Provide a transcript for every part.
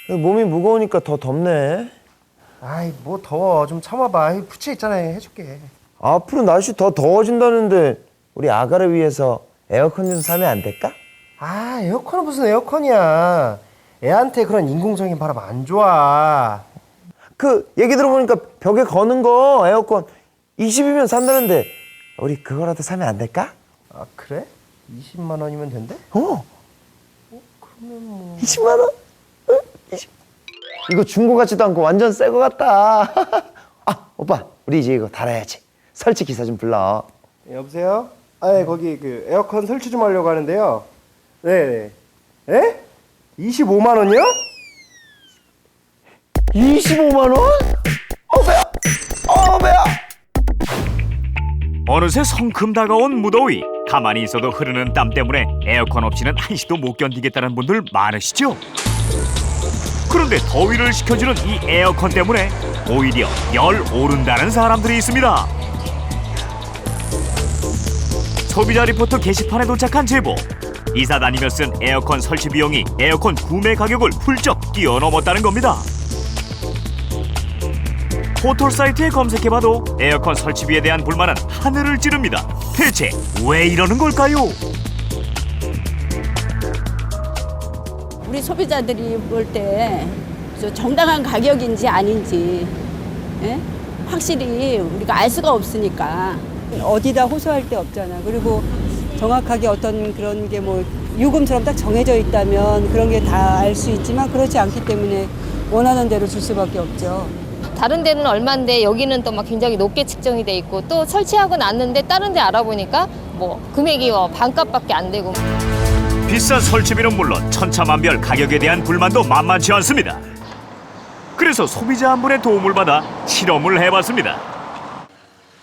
몸이 무거우니까 더 덥네. 아이 뭐 더워. 좀 참아봐. 부채 있잖아요. 해줄게. 앞으로 날씨 더 더워진다는데 우리 아가를 위해서 에어컨 좀 사면 안 될까? 아 에어컨은 무슨 에어컨이야. 애한테 그런 인공적인 바람 안 좋아. 그 얘기 들어보니까 벽에 거는 거 에어컨 20이면 산다는데 우리 그거라도 사면 안 될까? 아 그래? 20만 원이면 된대? 그러면 뭐... 20만 원? 20. 이거 중고 같지도 않고 완전 새 거 같다. 아 오빠 우리 이제 이거 달아야지. 설치 기사 좀 불러. 여보세요? 아 거기 그 에어컨 설치 좀 하려고 하는데요. 네. 에? 25만 원이요? 25만 원? 배야! 어느새 성큼 다가온 무더위. 가만히 있어도 흐르는 땀 때문에 에어컨 없이는 한시도 못 견디겠다는 분들 많으시죠? 그런데 더위를 식혀주는 이 에어컨 때문에 오히려 열 오른다는 사람들이 있습니다. 소비자 리포터 게시판에 도착한 제보. 이사 다니며 쓴 에어컨 설치 비용이 에어컨 구매 가격을 훌쩍 뛰어넘었다는 겁니다. 포털 사이트에 검색해봐도 에어컨 설치비에 대한 불만은 하늘을 찌릅니다. 대체 왜 이러는 걸까요? 우리 소비자들이 볼 때 정당한 가격인지 아닌지 확실히 우리가 알 수가 없으니까. 어디다 호소할 데 없잖아. 그리고 정확하게 어떤 그런 게 뭐 요금처럼 딱 정해져 있다면 그런 게 다 알 수 있지만 그렇지 않기 때문에 원하는 대로 줄 수밖에 없죠. 다른 데는 얼마인데 여기는 또 막 굉장히 높게 측정이 돼 있고 또 설치하고 났는데 다른 데 알아보니까 뭐 금액이 반값밖에 안 되고. 비싼 설치비는 물론 천차만별 가격에 대한 불만도 만만치 않습니다. 그래서 소비자 한 분의 도움을 받아 실험을 해봤습니다.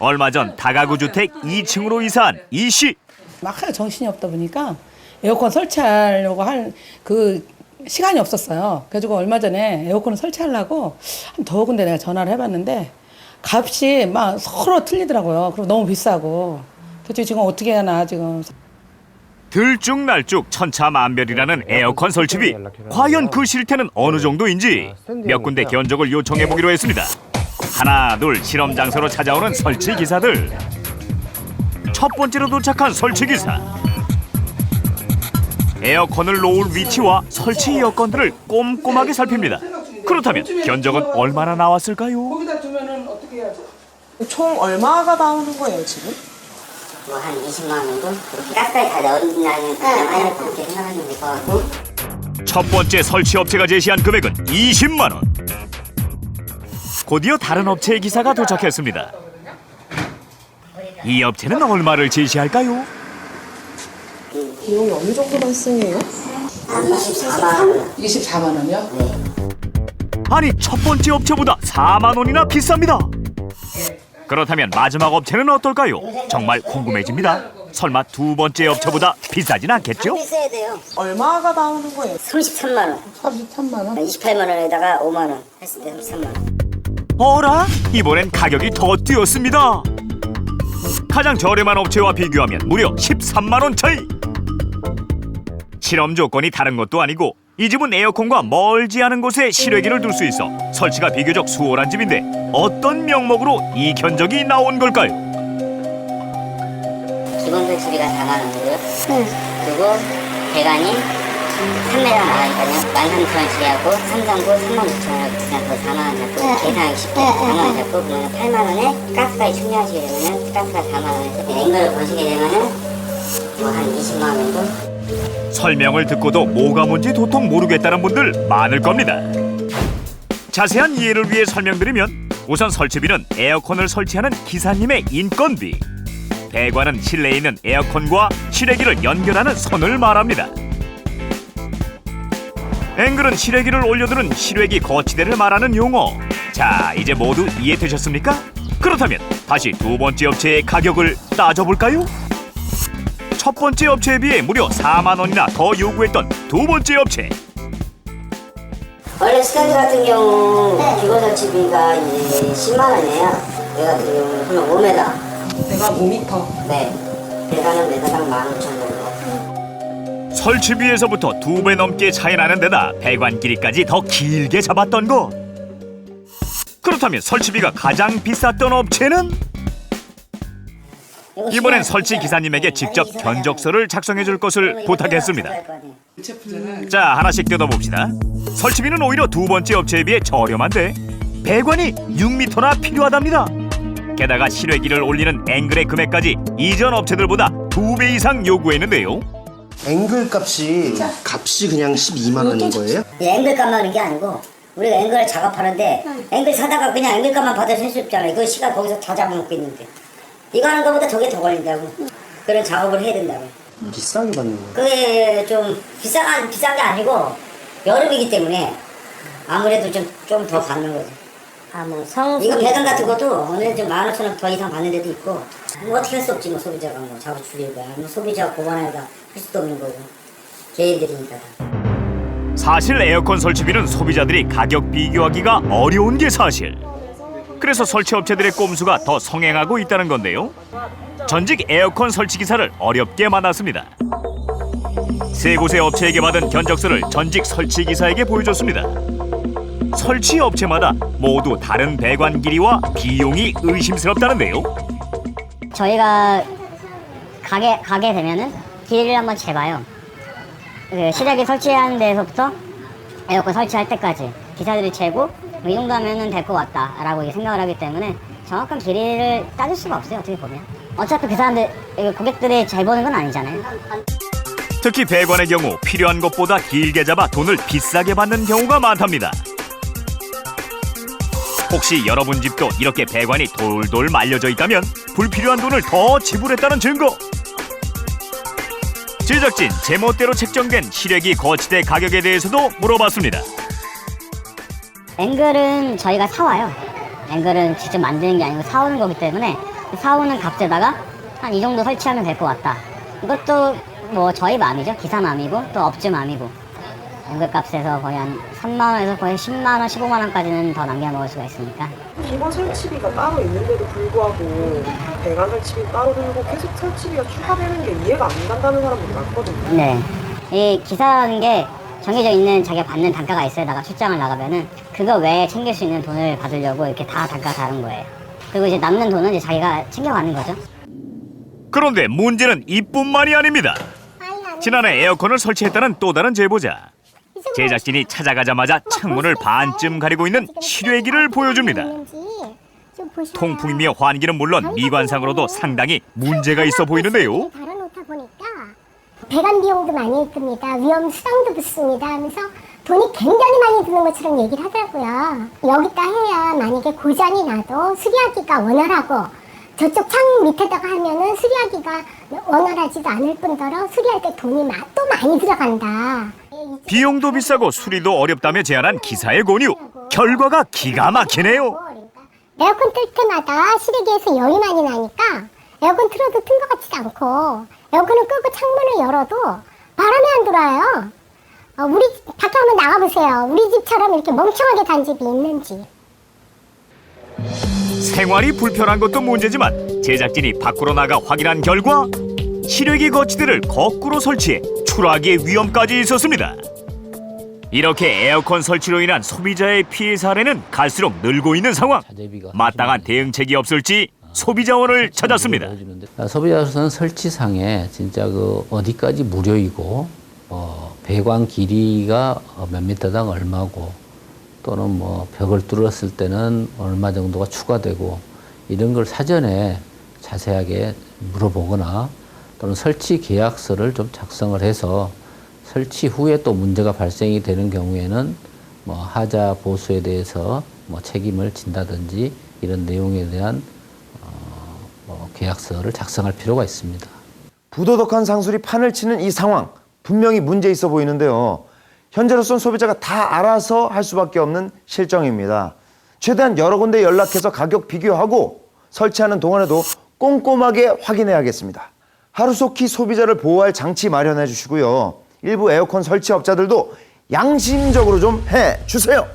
얼마 전 다가구 주택 2층으로 이사한 이 씨. 막 하루 정신이 없다 보니까 에어컨 설치하려고 할 그 시간이 없었어요. 그래가지고 얼마 전에 에어컨을 설치하려고 한 더 군데 내가 전화를 해봤는데 값이 막 서로 틀리더라고요. 그리고 너무 비싸고. 도대체 지금 어떻게 하나 지금. 들쭉날쭉 천차만별이라는 에어컨 설치비. 과연 그 실태는 어느 정도인지 몇 군데 견적을 요청해보기로 했습니다. 하나 둘 실험 장소로 찾아오는 설치 기사들. 첫 번째로 도착한 설치 기사. 에어컨을 놓을 위치와 설치 여건들을 꼼꼼하게 살핍니다. 그렇다면 견적은 얼마나 나왔을까요? 거기다 두면은 어떻게 해야죠? 총 얼마가 나오는 거예요 지금? 뭐 한 20만 원 정도? 가스까지 다 넣어준다는 그냥 그렇게 생각하시면 될 것 같고. 첫 번째 설치 업체가 제시한 금액은 20만 원. 곧이어 다른 업체의 기사가 도착했습니다. 이 업체는 얼마를 제시할까요? 비용이 어느 정도 발생해요? 한 24만 원. 24만 원이요? 아니 첫 번째 업체보다 4만 원이나 비쌉니다. 그렇다면 마지막 업체는 어떨까요? 정말 궁금해집니다. 설마 두 번째 업체보다 비싸진 않겠죠? 비싸야 돼요. 얼마가 나오는 거예요? 33만 원. 33만 원? 28만 원에다가 5만 원 했을 때 33만 원. 어라? 이번엔 가격이 더 뛰었습니다. 가장 저렴한 업체와 비교하면 무려 13만 원 차이. 실험 조건이 다른 것도 아니고 이 집은 에어컨과 멀지 않은 곳에 실외기를 둘 수 있어 설치가 비교적 수월한 집인데 어떤 명목으로 이 견적이 나온 걸까요? 기본 설치비가 4만 원이고요. 그리고 배관이 3m 나가니까요. 13,000원씩 하고 삼성도 36,000원이라고 그냥 그 4만 원 잡고 계산하기 쉽게 4만 원 잡고 그러면 8만 원에 가스까지 충전하시게 되면은 가스가 4만 원에서 냉각을 보시게 되면은 뭐 한 20만 원 정도? 설명을 듣고도 뭐가 뭔지 도통 모르겠다는 분들 많을 겁니다. 자세한 이해를 위해 설명드리면 우선 설치비는 에어컨을 설치하는 기사님의 인건비, 배관은 실내에 있는 에어컨과 실외기를 연결하는 선을 말합니다. 앵글은 실외기를 올려두는 실외기 거치대를 말하는 용어. 자, 이제 모두 이해되셨습니까? 그렇다면 다시 두 번째 업체의 가격을 따져볼까요? 첫 번째 업체에 비해 무려 4만 원이나 더 요구했던 두 번째 업체. 원래 스탠드 같은 경우 기본 설치비가 이제 10만 원이에요. 얘 같은 경우는 5m. 내가 5m. 네. 배관은 메다당 15,000원 정도. 설치비에서부터 2배 넘게 차이 나는 데다 배관 길이까지 더 길게 잡았던 것. 그렇다면 설치비가 가장 비쌌던 업체는? 이번엔 설치 기사님에게 직접 견적서를 작성해 줄 것을 부탁했습니다. 자, 하나씩 뜯어봅시다. 설치비는 오히려 두 번째 업체에 비해 저렴한데 배관이 6m나 필요하답니다. 게다가 실외기를 올리는 앵글의 금액까지 이전 업체들보다 2배 이상 요구했는데요. 앵글 값이 그냥 12만 원인 거예요? 앵글 값만 그런 게 아니고 우리가 앵글을 작업하는데 앵글 사다가 그냥 앵글 값만 받아서 할 수 없잖아요. 그 시간 거기서 다 잡아먹고 있는데 이거 하는 것보다 저게 더 걸린다고. 그런 작업을 해야 된다고. 비싸게 받는 거예요? 그게 좀 비싼 게 아니고 여름이기 때문에 아무래도 좀 더 받는 거죠. 이거 배관 같은 것도 오늘 좀 15,000원 더 이상 받는 데도 있고 뭐 어떻게 할 수 없지 뭐 소비자가 뭐 작업 줄일 거야. 뭐 소비자 고관에다 할 수도 없는 거고 개인들이니까. 사실 에어컨 설치비는 소비자들이 가격 비교하기가 어려운 게 사실. 그래서 설치업체들의 꼼수가 더 성행하고 있다는 건데요. 전직 에어컨 설치 기사를 어렵게 만났습니다. 세 곳의 업체에게 받은 견적서를 전직 설치 기사에게 보여줬습니다. 설치 업체마다 모두 다른 배관 길이와 비용이 의심스럽다는데요. 저희가 가게 되면은 길이를 한번 재봐요. 그 실외기 설치하는 데서부터 에어컨 설치할 때까지 기사들이 재고 이 정도 하면은 될 것 같다라고 생각을 하기 때문에 정확한 길이를 따질 수가 없어요. 어떻게 보면 어차피 그 사람들 고객들이 재보는 건 아니잖아요. 특히 배관의 경우 필요한 것보다 길게 잡아 돈을 비싸게 받는 경우가 많답니다. 혹시 여러분 집도 이렇게 배관이 돌돌 말려져 있다면 불필요한 돈을 더 지불했다는 증거. 제작진 제멋대로 책정된 실외기 거치대 가격에 대해서도 물어봤습니다. 앵글은 저희가 사와요. 앵글은 직접 만드는 게 아니고 사오는 거기 때문에 사오는 값에다가 한 이 정도 설치하면 될 것 같다. 이것도 뭐 저희 마음이죠. 기사 마음이고 또 업주 마음이고. 앵글 값에서 거의 한 3만 원에서 거의 10만 원, 15만 원까지는 더 남겨 먹을 수가 있으니까. 기본 설치비가 따로 있는데도 불구하고 배관 설치비 따로 들고 계속 설치비가 추가되는 게 이해가 안 간다는 사람들이 많거든요. 네. 이 기사라는 게 정해져 있는 자기가 받는 단가가 있어요. 출장을 나가면은 그거 외에 챙길 수 있는 돈을 받으려고 이렇게 다 단가가 다른 거예요. 그리고 이제 남는 돈은 이제 자기가 챙겨가는 거죠. 그런데 문제는 이뿐만이 아닙니다. 지난해 에어컨을 설치했다는 또 다른 제보자. 제작진이 찾아가자마자 창문을 반쯤 가리고 있는 실외기를 보여줍니다. 통풍이며 환기는 물론 미관상으로도 상당히 문제가 있어 보이는데요. 달아놓다 보니까 배관 비용도 많이 듭니다. 위험 수당도 붙습니다 하면서 돈이 굉장히 많이 드는 것처럼 얘기를 하더라고요. 여기다 해야 만약에 고장이 나도 수리하기가 원활하고 저쪽 창 밑에다가 하면은 수리하기가 원활하지도 않을 뿐더러 수리할 때 돈이 또 많이 들어간다. 비용도 비싸고 수리도 어렵다며 제안한 기사의 권유. 결과가 기가 막히네요. 에어컨 틀 때마다 실외기에서 열이 많이 나니까 에어컨 틀어도 튼 것 같지도 않고 에어컨을 끄고 창문을 열어도 바람이 안 들어와요. 우리 집 밖에 한번 나가보세요. 우리 집처럼 이렇게 멍청하게 단 집이 있는지. 생활이 불편한 것도 문제지만 제작진이 밖으로 나가 확인한 결과 실외기 거치대를 거꾸로 설치해 추락의 위험까지 있었습니다. 이렇게 에어컨 설치로 인한 소비자의 피해 사례는 갈수록 늘고 있는 상황. 마땅한 대응책이 없을지 소비자원을 찾았습니다. 소비자로서는 설치상에 진짜 어디까지 무료이고 배관 길이가 몇 미터당 얼마고 또는 벽을 뚫었을 때는 얼마 정도가 추가되고 이런 걸 사전에 자세하게 물어보거나 또는 설치 계약서를 좀 작성을 해서 설치 후에 또 문제가 발생이 되는 경우에는 하자 보수에 대해서 책임을 진다든지 이런 내용에 대한 계약서를 작성할 필요가 있습니다. 부도덕한 상술이 판을 치는 이 상황 분명히 문제 있어 보이는데요. 현재로선 소비자가 다 알아서 할 수밖에 없는 실정입니다. 최대한 여러 군데 연락해서 가격 비교하고 설치하는 동안에도 꼼꼼하게 확인해야겠습니다. 하루속히 소비자를 보호할 장치 마련해 주시고요. 일부 에어컨 설치업자들도 양심적으로 좀 해주세요.